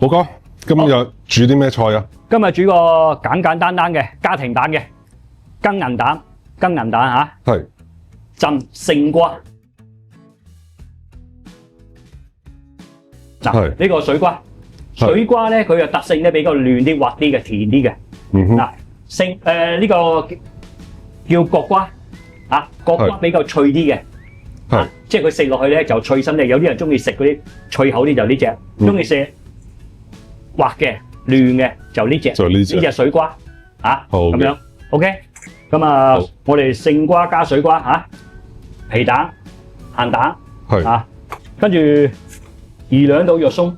寶哥，今日煮啲咩菜啊？今日煮個簡簡單單嘅家庭版嘅羹銀蛋嚇，係浸勝瓜。嗱，呢個水瓜，水瓜咧佢嘅特性咧比較嫩啲、滑啲嘅、甜啲嘅。嗱，呢個叫角瓜啊，角瓜比較脆啲嘅，即係佢食落去咧就脆身啲。有啲人中意食嗰啲脆口啲就呢隻，中意食滑嘅、嫩嘅就呢隻。呢隻水瓜啊，咁樣 OK。咁啊，我哋勝瓜加水瓜嚇，皮蛋、鹹蛋啊，跟住2兩到肉鬆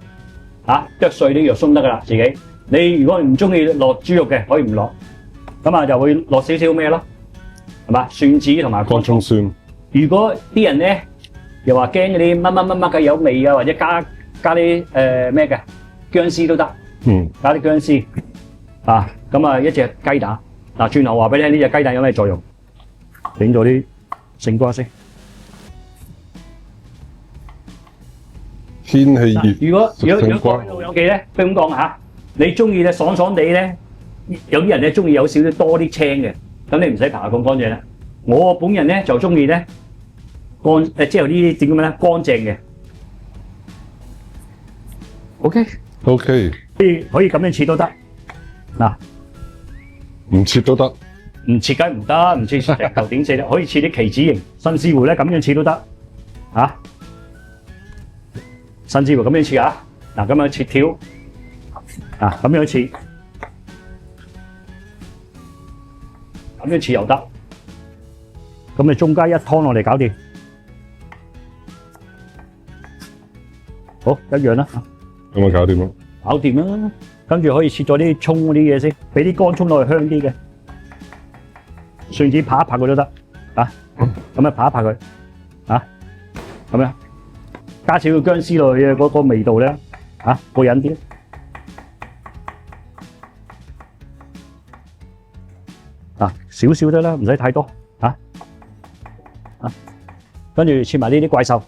嚇，剁碎啲肉鬆得噶啦，自己。你如果唔中意落豬肉嘅，可以唔落。咁啊，就會落少少咩咯，係嘛？蒜子同埋乾葱蒜。如果啲人咧又話驚嗰啲乜嘅有味啊，或者加啲咩嘅薑絲都得。加啲薑絲啊，咁啊一隻雞蛋。嗱，轉頭話俾你聽，呢隻雞蛋有咩作用？整咗啲勝瓜先。天氣熱，如果老友記咧，不如咁講嚇，你中意咧爽爽地咧，有啲人咧中意有少少多啲青嘅，咁你唔使爬咁乾淨啦。我本人咧就中意咧即係呢啲點講咧乾淨嘅。OK，可以咁樣切都得。嗱，唔切都得，唔切梗唔得，唔切石頭點切咧？可以切啲棋子形，甚至乎咧咁樣切都得嚇。甚至乎咁樣切啊！嗱，咁樣切條啊，咁樣切，咁樣切又得。咁你中間一湯落嚟搞掂，好一樣啦。咁啊搞掂啦，搞掂啦。跟住可以切咗啲葱嗰啲嘢先，俾啲乾葱落去香啲嘅。蒜子拍一拍佢都得啊，咁樣拍一拍佢啊，咁樣。加少少薑絲落去嘅嗰個味道咧，嚇過癮啲。啊，少少得啦，唔使太多嚇。啊，跟住切埋呢啲怪獸。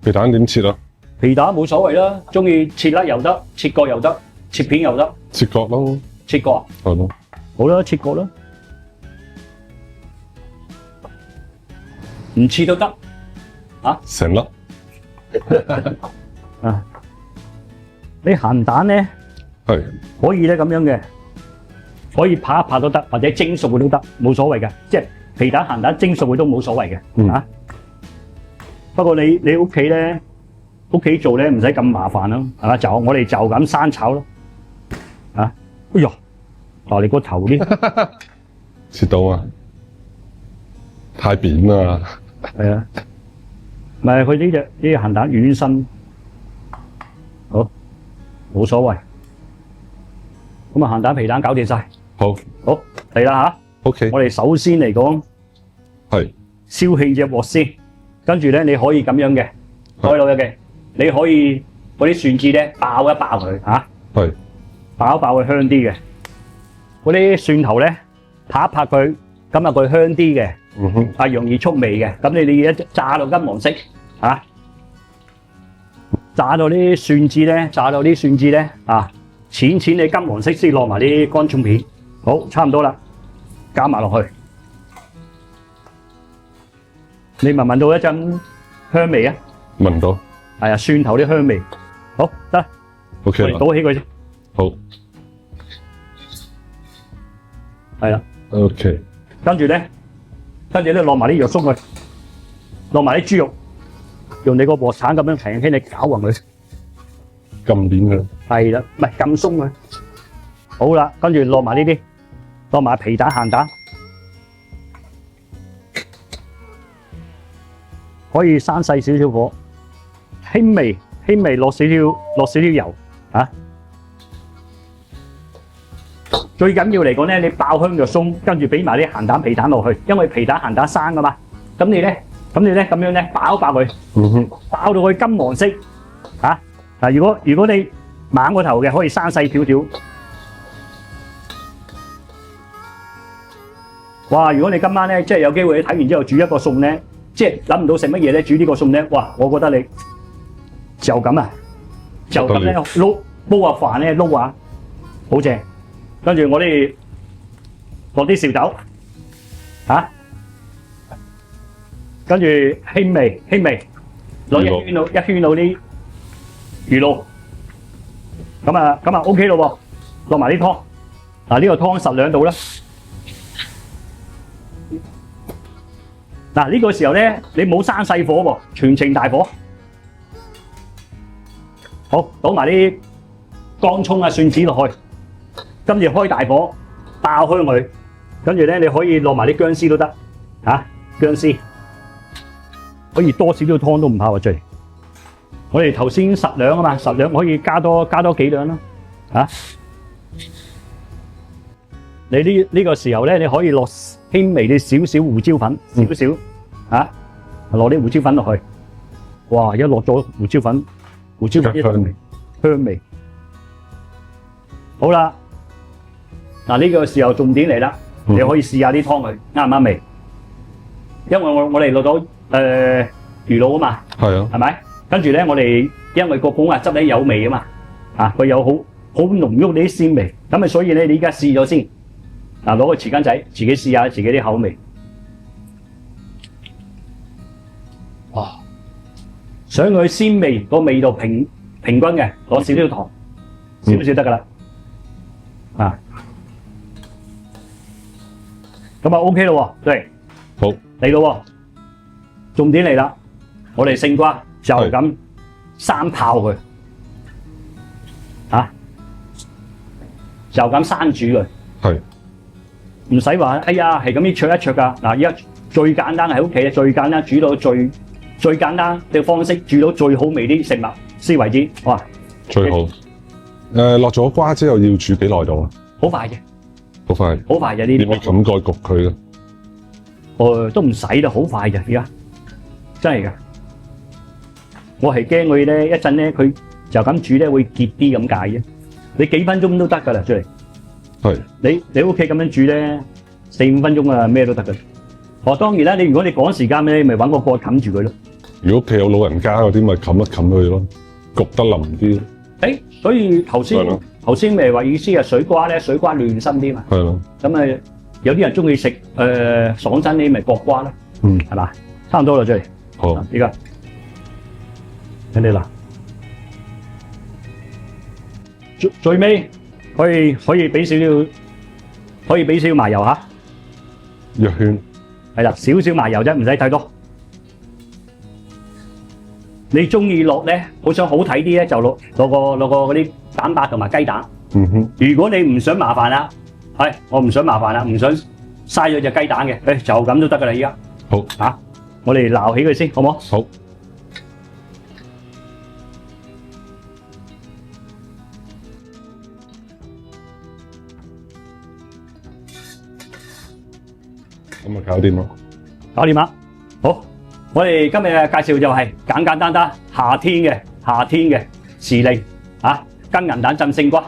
皮蛋點切啊？皮蛋冇所謂啦，中意切粒又得，切角又得，切片又得。切角咯。切角。係咯。好啦，切角啦。唔切都得。啊，成粒啊！你鹹蛋咧係可以咧咁樣嘅，可以拍一拍都得，或者蒸熟嘅都得，冇所謂嘅。即係皮蛋鹹蛋蒸熟嘅都冇所謂嘅。啊，不過你屋企咧，屋企做咧唔使咁麻煩咯，係嘛？我哋就咁生炒咯。啊，哎呀，嗱你個頭啲切到啊，太扁啦。係啊。唔係佢呢隻鹹蛋軟身，好冇所謂。咁啊鹹蛋皮蛋搞掂晒，好嚟啦嚇。OK，我哋首先嚟講係燒氣隻鑊先，跟住咧你可以咁樣嘅，各位老友記，你可以嗰啲蒜子咧爆一爆佢嚇，係爆一爆佢香啲嘅。嗰啲蒜頭咧拍一拍佢，咁啊佢香啲嘅。係容易出味嘅，咁你一炸到金黃色嚇，炸到啲蒜子咧啊，淺你金黃色先落埋啲乾葱片，好差唔多啦，加埋落去，你聞唔聞到一陣香味啊？聞到，係啊，蒜頭啲香味，好得 ，OK 啦，倒起佢先，好，係啦 ，OK，跟住咧落埋啲肉鬆去，落埋啲豬肉，用你個鑊鏟咁樣輕輕地攪勻佢，撳扁佢，係啦，唔係撳鬆佢。好啦，跟住落埋呢啲，落埋皮蛋鹹蛋，可以生細少少火，輕微落少少油啊。最緊要嚟講咧，你爆香肉鬆，跟住俾埋啲鹹蛋皮蛋落去，因為皮蛋鹹蛋生噶嘛。咁你咧咁樣咧爆一爆佢，爆到佢金黃色嚇。嗱，如果你猛個頭嘅，可以生細少少。哇！如果你今晚咧，即係有機會你睇完之後煮一個餸咧，即係諗唔到食乜嘢咧，煮呢個餸咧，哇！我覺得你就咁啊，就咁咧撈煲下飯咧撈下，好正。跟住我哋落啲紹酒，跟住輕味，攞一圈到啲魚露，咁啊 OK 咯喎，落埋啲湯。嗱呢個湯實兩度啦。嗱呢個時候咧，你冇生細火喎，全程大火。好，倒埋啲乾葱啊、蒜子落去，跟住開大火爆開佢，跟住咧你可以落埋啲薑絲都得，薑絲可以多少少湯都唔怕喎，最。我哋頭先10兩啊嘛，10兩可以加多幾兩啦，你呢個時候咧，你可以落輕微啲少少胡椒粉，少少落啲胡椒粉落去。哇！一落咗胡椒粉一陣香味。好啦，嗱呢個時候重點嚟啦，你可以試下啲湯佢啱唔啱味？因為我哋落咗魚露啊嘛，係咪？跟住咧，我哋因為個果芽汁咧有味啊嘛，佢有好濃郁啲鮮味，咁啊所以咧你而家試咗先。嗱，攞個匙羹仔，自己試下自己啲口味。哇！想佢鮮味個味道平均嘅，攞少少糖，少少得噶啦。咁啊 OK 咯喎，對，好嚟咯喎，重點嚟啦，我哋勝瓜就咁生泡佢，就咁生煮佢。係。唔使話，哎呀，係咁樣灼一灼㗎。嗱，而家最簡單喺屋企，最簡單煮到最簡單嘅方式，煮到最好味啲食物先為止。哇！最好。落咗瓜之後要煮幾耐度啊？好快嘅。好快。好快嘅呢啲。點樣冚蓋焗佢咧？都唔使啦，好快嘅而家，真係㗎。我係驚佢咧一陣咧，佢就咁煮咧會結啲咁解啫。你幾分鐘都得㗎啦，出嚟。係你屋企咁樣煮咧，4-5分鐘啊，咩都得㗎。當然啦，如果你趕時間咧，咪揾個蓋冚住佢咯。如果屋企有老人家嗰啲，咪冚一冚佢咯，焗得腍啲。所以頭先咪話意思係水瓜咧，水瓜嫩身啲嘛。係咯。咁啊，有啲人中意食爽身啲，咪角瓜咯。係嘛？差唔多啦，出嚟。好。而家睇你啦，最尾。可以俾少少麻油嚇，一圈係啦，少少麻油啫，唔使太多。你中意落咧，好想好睇啲咧，就落個嗰啲蛋白同埋雞蛋。如果你唔想麻煩啦，我唔想麻煩啦，唔想嘥咗隻雞蛋嘅，就咁都得噶啦，依家。好我哋撈起佢先，好唔好？好。咁啊，搞掂咯！搞掂啦，好，我哋今日嘅介紹就係簡簡單單夏天嘅時令，金銀蛋浸勝瓜。